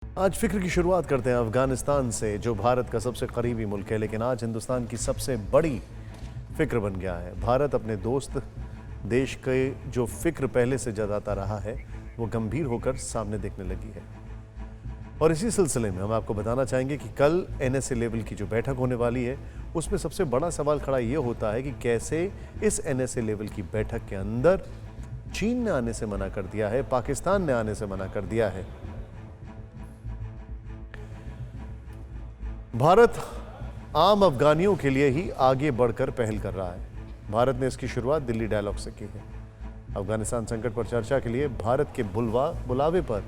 आज फिक्र की शुरुआत करते हैं अफगानिस्तान से, जो भारत का सबसे करीबी मुल्क है, लेकिन आज हिंदुस्तान की सबसे बड़ी फिक्र बन गया है। भारत अपने दोस्त देश के जो फिक्र पहले से जताता रहा है, वो गंभीर होकर सामने देखने लगी है। और इसी सिलसिले में हम आपको बताना चाहेंगे कि कल एनएसए लेवल की जो बैठक होने वाली है, उसमें सबसे बड़ा सवाल खड़ा ये होता है कि कैसे इस एनएसए लेवल की बैठक के अंदर चीन ने आने से मना कर दिया है, पाकिस्तान ने आने से मना कर दिया है। भारत आम अफगानियों के लिए ही आगे बढ़कर पहल कर रहा है। भारत ने इसकी शुरुआत दिल्ली डायलॉग से की है। अफगानिस्तान संकट पर चर्चा के लिए भारत के बुलावे पर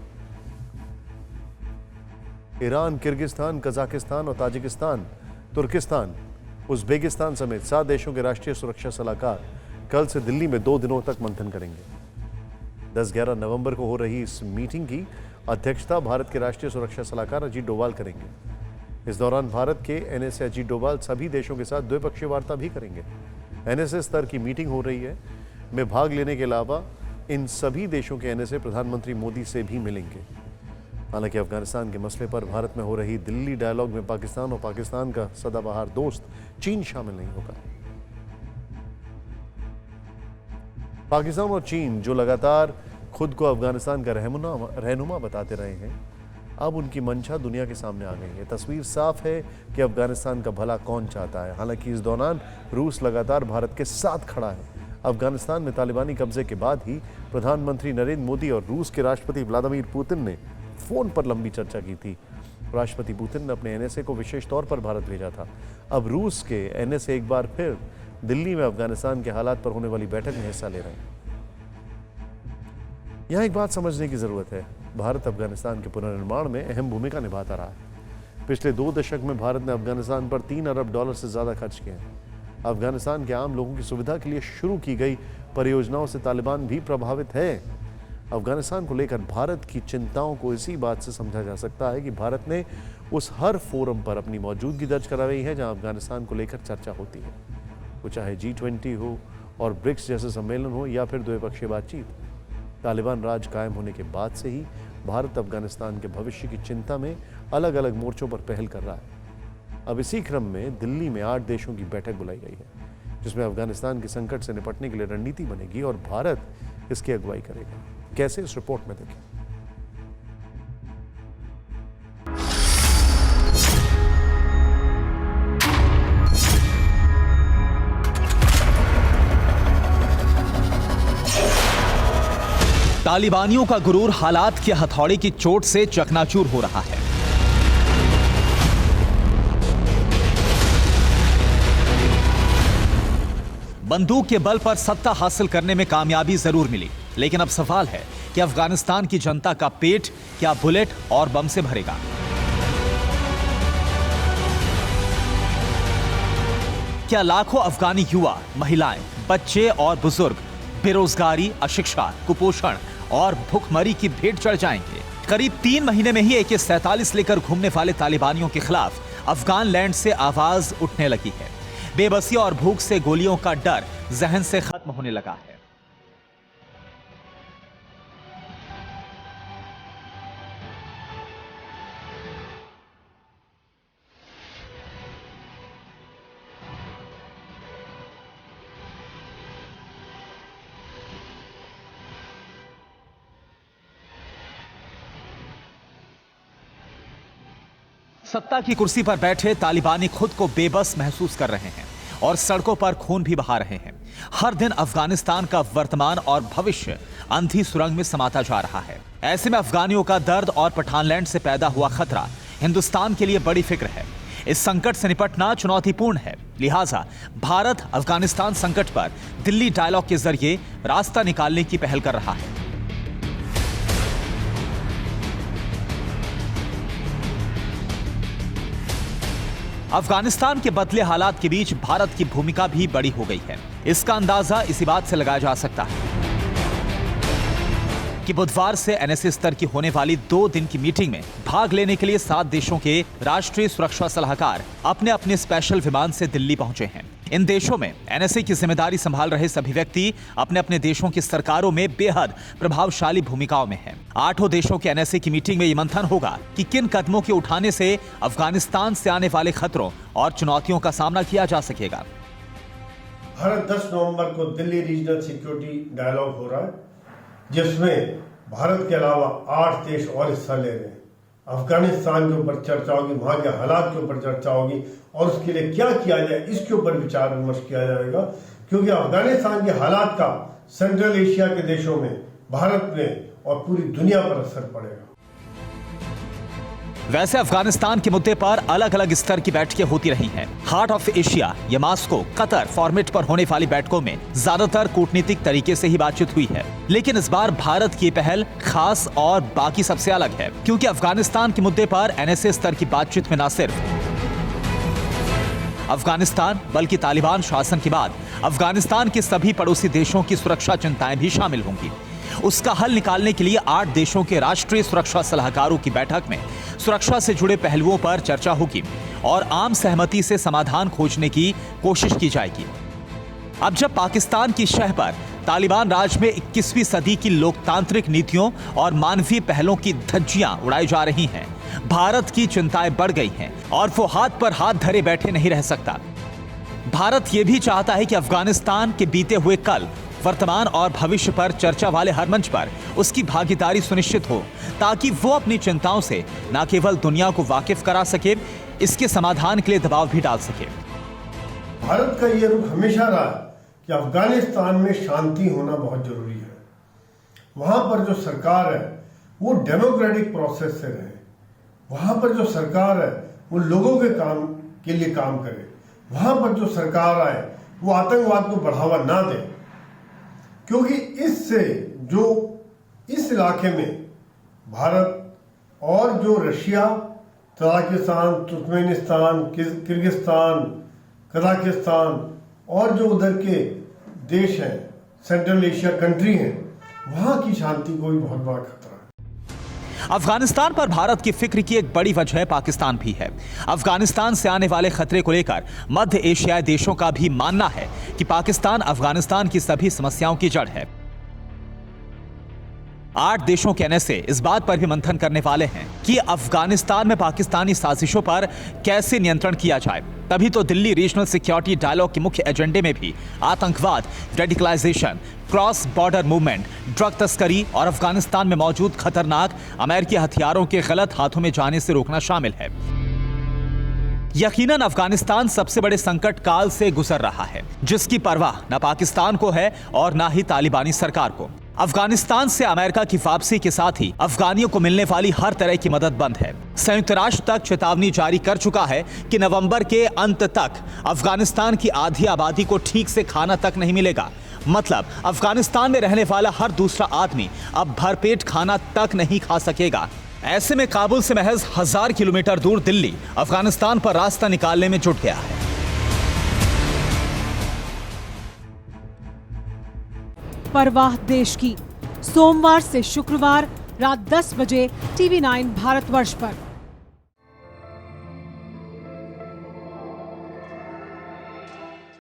ईरान, किर्गिस्तान, कजाकिस्तान और ताजिकिस्तान, तुर्किस्तान, उज्बेकिस्तान समेत 7 देशों के राष्ट्रीय सुरक्षा सलाहकार कल से दिल्ली में 2 दिनों तक मंथन करेंगे। 10-11 नवंबर को हो रही इस मीटिंग की अध्यक्षता भारत के राष्ट्रीय सुरक्षा सलाहकार अजीत डोभाल करेंगे। इस दौरान भारत के एनएसए अजीत डोभाल सभी देशों के साथ द्विपक्षीय वार्ता भी करेंगे। एनएसए स्तर की मीटिंग हो रही है में भाग लेने के अलावा इन सभी देशों के एनएसए प्रधानमंत्री मोदी से भी मिलेंगे। हालांकि अफगानिस्तान के मसले पर भारत में हो रही दिल्ली डायलॉग में पाकिस्तान और पाकिस्तान का सदाबहार दोस्त चीन शामिल नहीं होगा। पाकिस्तान और चीन, जो लगातार खुद को अफगानिस्तान का रहनुमा बताते रहे हैं, अब उनकी मंशा दुनिया के सामने आ गई है। तस्वीर साफ है कि अफगानिस्तान का भला कौन चाहता है। हालांकि इस दौरान रूस लगातार भारत के साथ खड़ा है। अफगानिस्तान में तालिबानी कब्जे के बाद ही प्रधानमंत्री नरेंद्र मोदी और रूस के राष्ट्रपति व्लादिमीर पुतिन ने फोन पर लंबी चर्चा की थी। राष्ट्रपति पुतिन ने अपने एनएसए को विशेष तौर पर भारत भेजा था। अब रूस के एनएसए एक बार फिर दिल्ली में अफगानिस्तान के हालात पर होने वाली बैठक में हिस्सा ले रहे हैं। यहां एक बात समझने की जरूरत है। भारत अफगानिस्तान के पुनर्निर्माण में अहम भूमिका निभाता रहा है। पिछले 2 दशक में भारत ने अफगानिस्तान पर $3 अरब से ज्यादा खर्च किए हैं। अफगानिस्तान के आम लोगों की सुविधा के लिए शुरू की गई परियोजनाओं से तालिबान भी प्रभावित है। अफगानिस्तान को लेकर भारत की चिंताओं को इसी बात से समझा जा सकता है कि भारत ने उस हर फोरम पर अपनी मौजूदगी दर्ज कराई है जहां अफगानिस्तान को लेकर चर्चा होती है, वो चाहे G20 हो और ब्रिक्स जैसे सम्मेलन हो या फिर द्विपक्षीय बातचीत। तालिबान राज कायम होने के बाद से ही भारत अफगानिस्तान के भविष्य की चिंता में अलग अलग मोर्चों पर पहल कर रहा है। अब इसी क्रम में दिल्ली में 8 देशों की बैठक बुलाई गई है, जिसमें अफगानिस्तान के संकट से निपटने के लिए रणनीति बनेगी और भारत इसकी अगुवाई करेगा। कैसे, इस रिपोर्ट में देखें। तालिबानियों का गुरूर हालात की हथौड़े की चोट से चकनाचूर हो रहा है। बंदूक के बल पर सत्ता हासिल करने में कामयाबी जरूर मिली, लेकिन अब सवाल है कि अफगानिस्तान की जनता का पेट क्या बुलेट और बम से भरेगा। क्या लाखों अफगानी युवा, महिलाएं, बच्चे और बुजुर्ग बेरोजगारी, अशिक्षा, कुपोषण और भूखमरी की भेंट चढ़ जाएंगे? करीब 3 महीने में ही AK-47 लेकर घूमने वाले तालिबानियों के खिलाफ अफगान लैंड से आवाज उठने लगी है। बेबसी और भूख से गोलियों का डर जहन से खत्म होने लगा है। सत्ता की कुर्सी पर बैठे तालिबानी खुद को बेबस महसूस कर रहे हैं और सड़कों पर खून भी बहा रहे हैं। हर दिन अफगानिस्तान का वर्तमान और भविष्य अंधी सुरंग में समाता जा रहा है। ऐसे में अफगानियों का दर्द और पठानलैंड से पैदा हुआ खतरा हिंदुस्तान के लिए बड़ी फिक्र है। इस संकट से निपटना चुनौतीपूर्ण है, लिहाजा भारत अफगानिस्तान संकट पर दिल्ली डायलॉग के जरिए रास्ता निकालने की पहल कर रहा है। अफगानिस्तान के बदले हालात के बीच भारत की भूमिका भी बड़ी हो गई है। इसका अंदाजा इसी बात से लगाया जा सकता है कि बुधवार से एनएसए स्तर की होने वाली 2 दिन की मीटिंग में भाग लेने के लिए 7 देशों के राष्ट्रीय सुरक्षा सलाहकार अपने अपने स्पेशल विमान से दिल्ली पहुंचे हैं। इन देशों में एनएसए की जिम्मेदारी संभाल रहे सभी व्यक्ति अपने अपने देशों की सरकारों में बेहद प्रभावशाली भूमिकाओं में हैं। 8 देशों के एनएसए की मीटिंग में यह मंथन होगा कि किन कदमों के उठाने से अफगानिस्तान से आने वाले खतरों और चुनौतियों का सामना किया जा सकेगा। भारत 10 नवंबर को दिल्ली रीजनल सिक्योरिटी डायलॉग हो रहा है, जिसमें भारत के अलावा 8 देश और हिस्सा ले रहे हैं। अफगानिस्तान के ऊपर चर्चा होगी, वहां के हालात के ऊपर चर्चा होगी और उसके लिए क्या किया जाए इसके ऊपर विचार विमर्श किया जाएगा, क्योंकि अफगानिस्तान के हालात का सेंट्रल एशिया के देशों में, भारत में और पूरी दुनिया पर असर पड़ेगा। वैसे अफगानिस्तान के मुद्दे पर अलग अलग स्तर की बैठकें होती रही हैं। हार्ट ऑफ एशिया या मास्को, कतर फॉर्मेट पर होने वाली बैठकों में ज्यादातर कूटनीतिक तरीके से ही बातचीत हुई है, लेकिन इस बार भारत की पहल खास और बाकी सबसे अलग है, क्योंकि अफगानिस्तान के मुद्दे पर एनएसए स्तर की बातचीत में न सिर्फ अफगानिस्तान बल्कि तालिबान शासन के बाद अफगानिस्तान के सभी पड़ोसी देशों की सुरक्षा चिंताएं भी शामिल होंगी। उसका हल निकालने के लिए 8 देशों के राष्ट्रीय सुरक्षा सलाहकारों की बैठक में सुरक्षा से जुड़े पहलुओं पर चर्चा होगी और आम सहमति से समाधान खोजने की कोशिश की जाएगी। अब जब पाकिस्तान की शह पर तालिबान राज में 21वीं सदी की लोकतांत्रिक नीतियों और मानवीय पहलों की धज्जियां उड़ाई जा रही हैं, भारत की चिंताएं बढ़ गई हैं और वो हाथ पर हाथ धरे बैठे नहीं रह सकता। भारत ये भी चाहता है कि अफगानिस्तान के बीते हुए कल, वर्तमान और भविष्य पर चर्चा वाले हर मंच पर उसकी भागीदारी सुनिश्चित हो, ताकि वो अपनी चिंताओं से न केवल दुनिया को वाकिफ करा सके, इसके समाधान के लिए दबाव भी डाल सके। भारत का ये रुख हमेशा रहा है कि अफगानिस्तान में शांति होना बहुत जरूरी है। वहां पर जो सरकार है वो डेमोक्रेटिक प्रोसेस से रहे, वहां पर जो सरकार है वो लोगों के लिए काम करे, वहां पर जो सरकार आए वो आतंकवाद को बढ़ावा ना दे, क्योंकि इससे जो इस इलाके में भारत और जो Russia, Tajikistan, Turkmenistan, Kyrgyzstan, Kazakhstan और जो उधर के देश हैं, सेंट्रल एशिया कंट्री हैं, वहां की शांति को भी बहुत बड़ा खतरा है। अफगानिस्तान पर भारत की फिक्र की एक बड़ी वजह पाकिस्तान भी है। अफगानिस्तान से आने वाले खतरे को लेकर मध्य एशियाई देशों का भी मानना है कि पाकिस्तान अफगानिस्तान की सभी समस्याओं की जड़ है। 8 देशों के एनएसए इस बात पर भी मंथन करने वाले हैं कि अफगानिस्तान में पाकिस्तानी साजिशों पर कैसे नियंत्रण किया जाए। तभी तो दिल्ली रीजनल सिक्योरिटी डायलॉग के मुख्य एजेंडे में भी आतंकवाद, radicalisation, cross border movement, drug तस्करी और अफगानिस्तान में मौजूद खतरनाक अमेरिकी हथियारों के गलत हाथों में जाने से रोकना शामिल है। यकीनन अफगानिस्तान सबसे बड़े संकट काल से गुजर रहा है, जिसकी परवाह न पाकिस्तान को है और न ही तालिबानी सरकार को। अफगानिस्तान से अमेरिका की वापसी के साथ ही अफगानियों को मिलने वाली हर तरह की मदद बंद है। संयुक्त राष्ट्र तक चेतावनी जारी कर चुका है कि नवंबर के अंत तक अफगानिस्तान की आधी आबादी को ठीक से खाना तक नहीं मिलेगा। मतलब अफगानिस्तान में रहने वाला हर दूसरा आदमी अब भरपेट खाना तक नहीं खा सकेगा। ऐसे में काबुल से महज 1000 किलोमीटर दूर दिल्ली अफगानिस्तान पर रास्ता निकालने में जुट गया है। परवाह देश की, सोमवार से शुक्रवार रात 10 बजे TV9 भारतवर्ष पर।